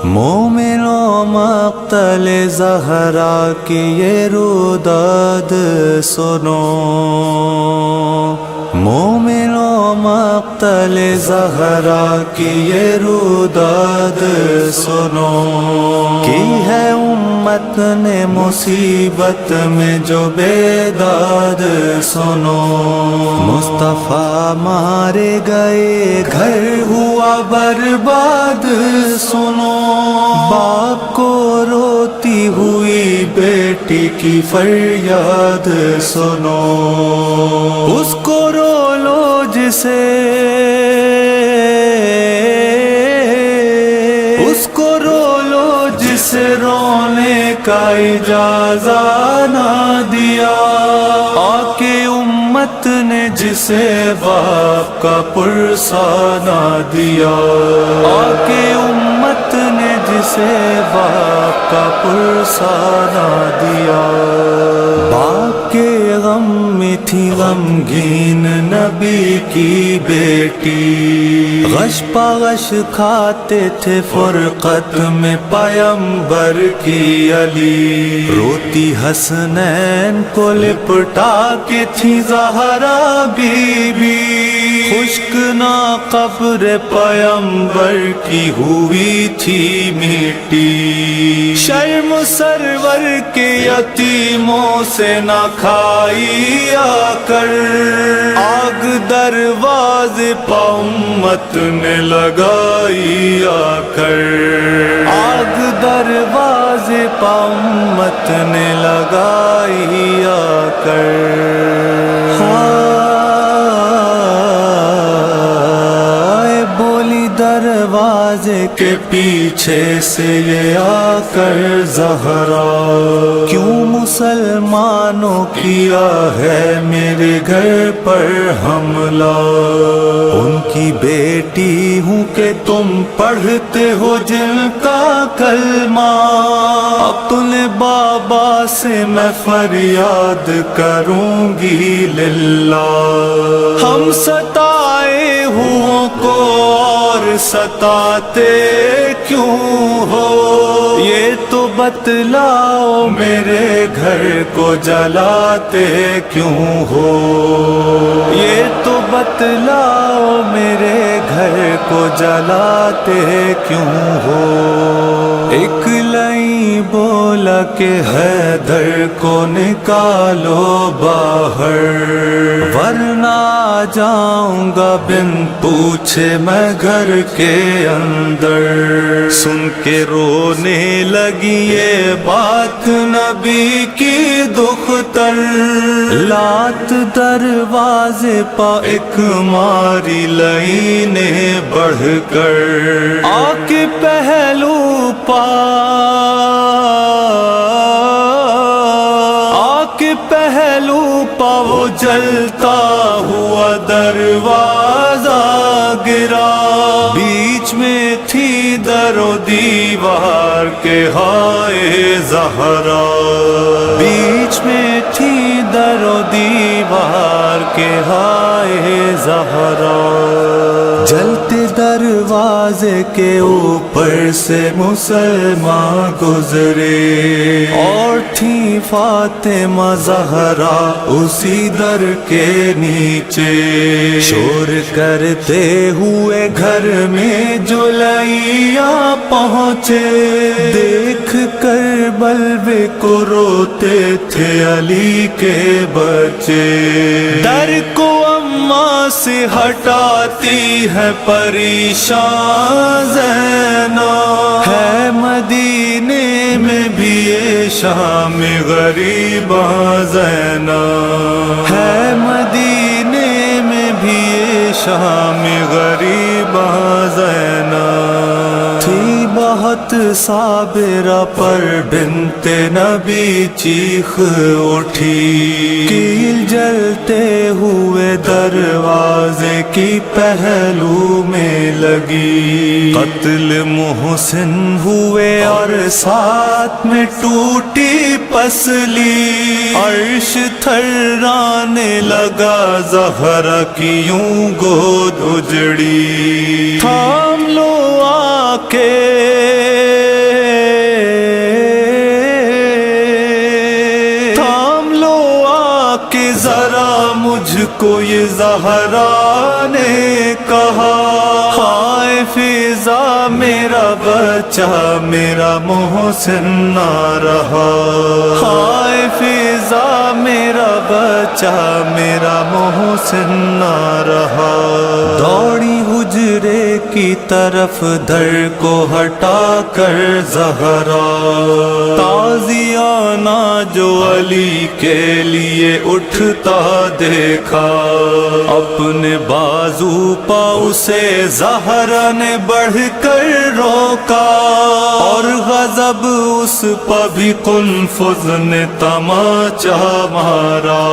مومنوں مقتل زہرا کی یہ روداد سنو، مومنوں مقتل زہرا کی یہ روداد سنو، کی ہے امت نے مصیبت میں جو بیداد سنو، مصطفیٰ مارے گئے گھر ہوا برباد سنو، باپ کو روتی ہوئی بیٹی کی فریاد سنو، اس کو رو لو جسے، اس کو رو لو جسے رونے کا اجازت نہ دیا، آکے امت نے جسے باپ کا پرسہ نہ دیا، آکے امت نے جسے باپ کا پرسہ نہ دیا، باپ کے غم میں تھی غمگین نبی کی بیٹی، غش پغش کھاتے تھے فرقت میں پیمبر کی علی، روتی حسنین کو لپٹا کے تھی زہرا بی بی، خشک نہ قبر پیمبر کی ہوئی تھی مٹی، شرم سرور کے یتیموں سے نہ کھائی آ کر، آگ دروازے پہ امت نے لگائی آ کر، آگ دروازے پہ امت نے لگائی آ کر، دروازے کے پیچھے سے یہ آ کر زہرا، کیوں مسلمانوں کیا ہے میرے گھر پر حملہ، ان کی بیٹی ہوں کہ تم پڑھتے ہو جن کا کلمہ، اپنے بابا سے میں فریاد کروں گی للہ، ہم ستائے ہوں کو ستاتے کیوں ہو، یہ تو بتلاؤ میرے گھر کو جلاتے کیوں ہو، یہ تو بتلاؤ میرے گھر کو جلاتے کیوں ہو، ایک لائیں بولا کہ حیدر کو نکالو باہر، ورنہ جاؤں گا بن پوچھے میں گھر کے اندر، سن کے رونے لگی یہ بات نبی کی دختر، لات دروازے پا ایک ماری لائنے بڑھ کر، آ کے پہلو پا، آ کے پہلو پا وہ جلتا ہوا دروازہ گرا، بیچ میں تھی در و دیوار کے ہائے زہرا، بیچ میں تھی در و دیوار کے ہائے زہرا، جلتے دروازے کے اوپر سے مسلمان گزرے، اور تھی فاطمہ زہرا اسی در کے نیچے، شور کرتے ہوئے گھر میں جلائیاں پہنچے، دیکھ کر بلوے کو روتے تھے علی کے بچے، در کو اماں سے ہٹاتی ہے پریشان زینب، ہے مدینے میں بھی یہ شام غریباں زینب، ہے مدینے میں بھی یہ شام غریباں زینب، تھی بہت صابرہ پر بنت نبی چیخ اٹھی، کیل جلتے ہوئے دروازے کی پہلو میں لگی، قتل محسن ہوئے اور ساتھ میں ٹوٹی پسلی، عرش تھرانے لگا زہرا کی یوں گود اجڑی، تھام لو آ کے کو یہ زہرا نے کہا، ہائے فضا میرا بچہ میرا محسن نہ رہا، ہائے فضا میرا بچہ میرا محسن نہ رہا۔ دوڑی حجرے کی طرف در کو ہٹا کر زہرا، تازیانہ جو علی کے لیے اٹھتا دیکھا، اپنے بازو پا اسے زہرا نے بڑھ کر روکا، اور غضب اس پا بھی قنفذ نے تماچا مارا،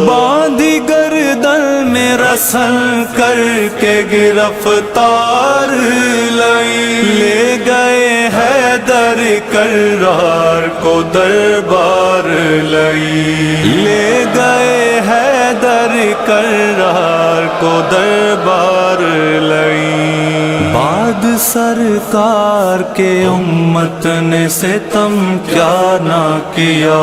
باندھی گردن میں رسن کر کے گرفتار لے گئے حیدر کرار کو دربار لے گئے حیدر کرار کو دربار بعد سرکار کے امت نے ستم کیا نہ کیا،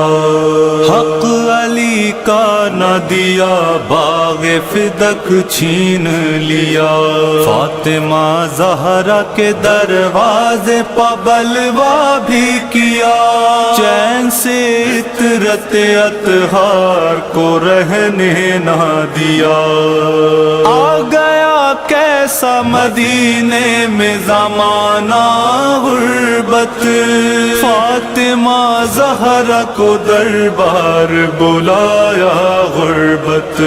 حق علی کا نہ دیا باغ فدق چھین لیا، فاطمہ زہرا کے دروازے پا بلوا بھی کیا، چین سے عطرت اطہار کو رہنے نہ دیا، آ گیا کیسا مدینے میں زمانہ غربت، فاطمہ زہرا کو دربار بلایا غربت،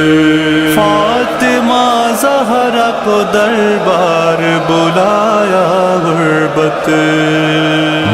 فاطمہ زہرا کو دربار بلایا غربت،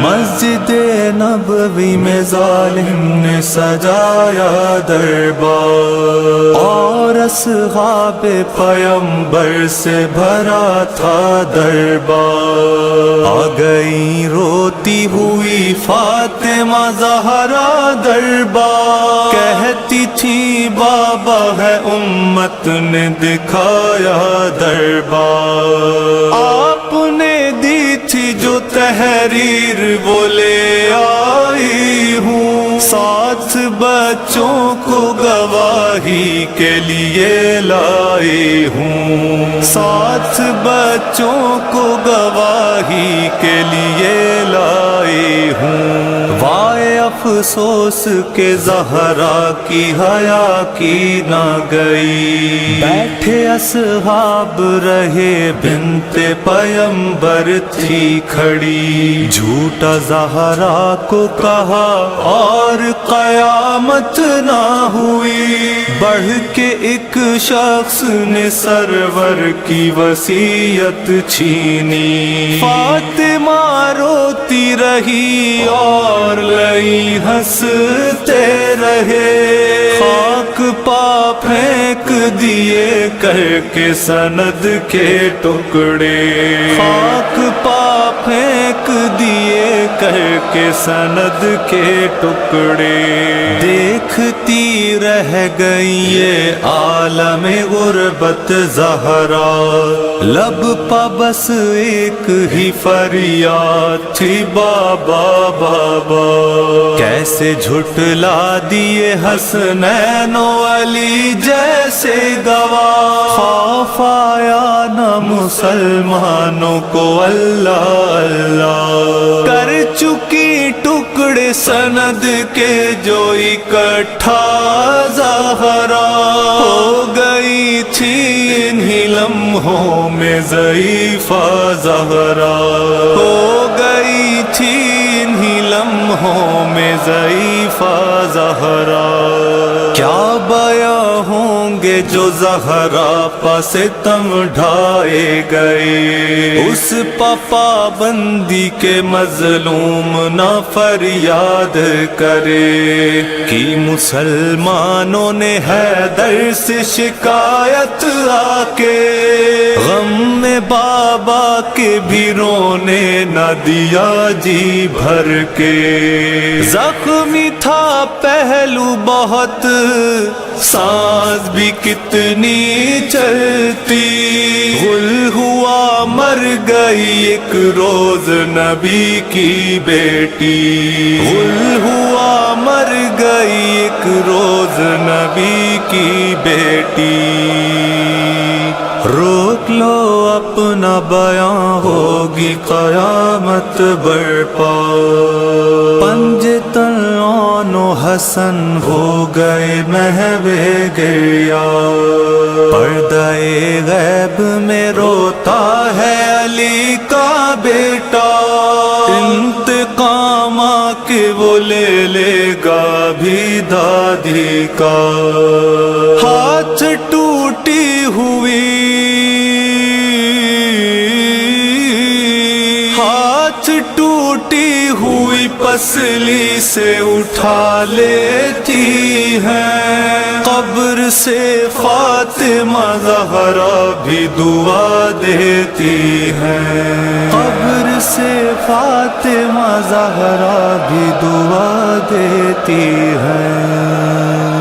مسجد نبوی میں ظالم نے سجایا دربار، اور اصحاب پیمبر سے بھرا تھا دربار، آ گئی روتی ہوئی فاطمہ زہرا دربار، کہتی تھی بابا ہے امت نے دکھایا دربار، آپ نے دی تھی جو تحریر وہ لے آئی ہوں، ساتھ بچوں کو گواہی کے لیے لائی ہوں، ساتھ بچوں کو گواہی کے لیے لائی ہوں، وائے افسوس کے زہرا کی حیا کی نہ گئی، بیٹھے اصحاب رہے بنت پیمبر تھی کھڑی، جھوٹا زہرا کو کہا اور قیامت نہ ہوئی، بڑھ کے ایک شخص نے سرور کی وصیت چھینی، فاطمہ روتی رہی اور لئی ہنستے رہے، خاک پا پھینک دیے کر کے سند کے ٹکڑے، خاک پا پھینک دیے کر کے سند کے ٹکڑے، دیکھتی رہ گئی یہ عالم غربت زہرا، لب پا بس ایک ہی فریاد تھی بابا بابا، کیسے جھٹلا دیے حسنین و علی جیسے گواہ، خوف آیا نہ مسلمانوں کو اللہ اللہ، کر چکی ٹکڑے سند کے جو اکٹھا زہرا، ہو گئی تھی انہی لمحوں میں ضعیفہ زہرا، ہو گئی تھی انہی لمحوں میں ضعیفہ زہرا، کیا بیاں ہوں گے جو زہرا پا ستم ڈھائے گئے، اس پا پابندی کے مظلوم نہ فریاد کرے، کہ مسلمانوں نے حیدر سے شکایت آ کے، غم میں بابا کے بھی رونے نہ دیا جی بھر کے، زخمی تھا پہلو بہت بھی کتنی چلتی، غل ہوا مر گئی ایک روز نبی کی بیٹی، غل ہوا مر گئی ایک روز نبی کی بیٹی۔ روک لو اپنا بیاں ہوگی قیامت برپا، پنجتن و حسن ہو گئے محو گریا، پردہ غیب میں روتا ہے علی کا بیٹا، انتقام آ کے وہ لے لے گا بھی دادی کا۔ ہاتھ ٹوٹی ہوئی، ہاتھ ٹوٹی ہوئی پسلی سے اٹھا لیتی ہے، قبر سے فاطمہ زہرا بھی دعا دیتی ہے، قبر سے فاطمہ زہرا بھی دعا دیتی ہے۔